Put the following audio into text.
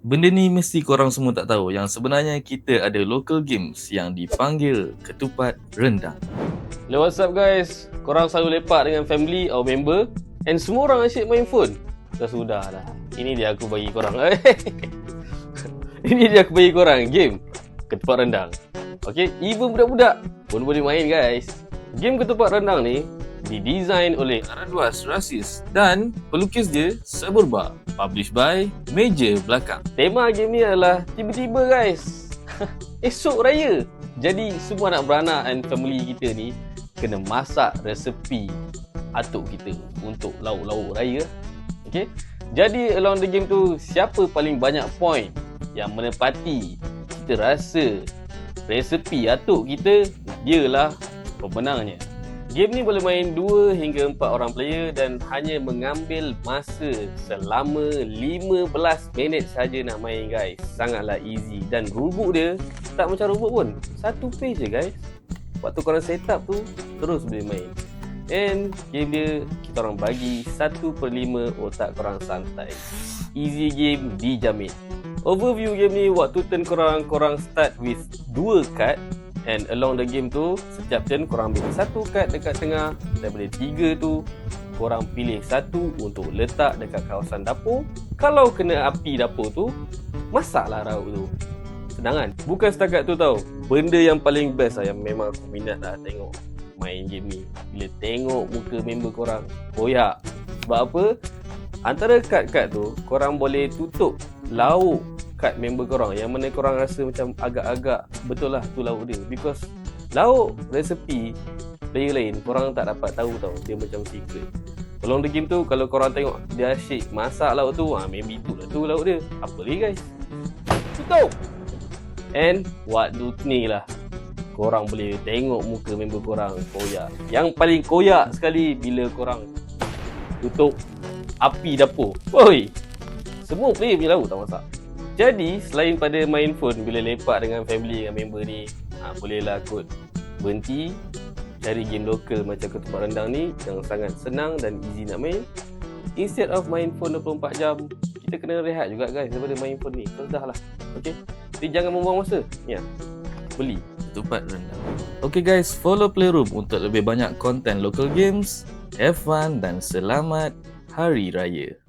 Benda ni mesti korang semua tak tahu yang sebenarnya kita ada local games yang dipanggil ketupat rendang. Hello, what's up guys? Korang selalu lepak dengan family or member and semua orang asyik main phone. Sudah lah. Ini dia aku bagi korang. Ini dia aku bagi korang game ketupat rendang. Okay, even budak-budak pun boleh main guys. Game ketupat rendang ni didesain oleh Aradwas Rasis dan pelukis dia Saburba. Published by Meja Belakang. tema game ni adalah tiba-tiba guys. Esok raya. Jadi semua anak beranak and family kita ni kena masak resepi atuk kita untuk lauk-lauk raya. Okay. Jadi along the game tu, siapa paling banyak point yang menepati kita rasa resepi atuk kita, dialah pemenangnya. Game ni boleh main 2 hingga 4 orang player dan hanya mengambil masa selama 15 minit saja nak main guys. Sangatlah easy dan rulebook dia tak macam rulebook pun. Satu page je guys. Waktu korang set up tu terus boleh main. And game dia kita orang bagi 1/5 otak korang santai. Easy game dijamin. Overview game ni, waktu turn korang start with 2 card. And along the game tu, setiap turn korang ambil 1 kad dekat tengah. Daripada 3 tu, korang pilih 1 untuk letak dekat kawasan dapur. Kalau kena api dapur tu, masaklah lauk tu. Senang kan? Bukan setakat tu tau. Benda yang paling best lah, yang memang aku minat lah tengok main game ni. Bila tengok muka member korang koyak. Sebab apa? Antara kad-kad tu, korang boleh tutup lauk kad member korang yang mana korang rasa macam agak-agak betul lah tu lauk dia, because lauk resepi player lain korang tak dapat tahu tau, dia macam secret. Along the game tu, kalau korang tengok dia asyik masak lauk tu, maybe tu lah tu lauk dia. Apa lagi guys, tutup. And waktu ni lah korang boleh tengok muka member korang koyak. Yang paling koyak sekali bila korang tutup api dapur. Oi, semua player punya lauk tak masak. Jadi, selain pada main phone bila lepak dengan family dengan member ni, bolehlah kot berhenti, cari game lokal macam ketupat rendang ni yang sangat senang dan easy nak main. Instead of main phone 24 jam, kita kena rehat juga guys daripada main phone ni. Sudahlah. Okay? Jadi jangan membuang masa. Ya. Beli Ketupat rendang. Okay guys, follow Playroom untuk lebih banyak konten local games. Have fun dan selamat Hari Raya.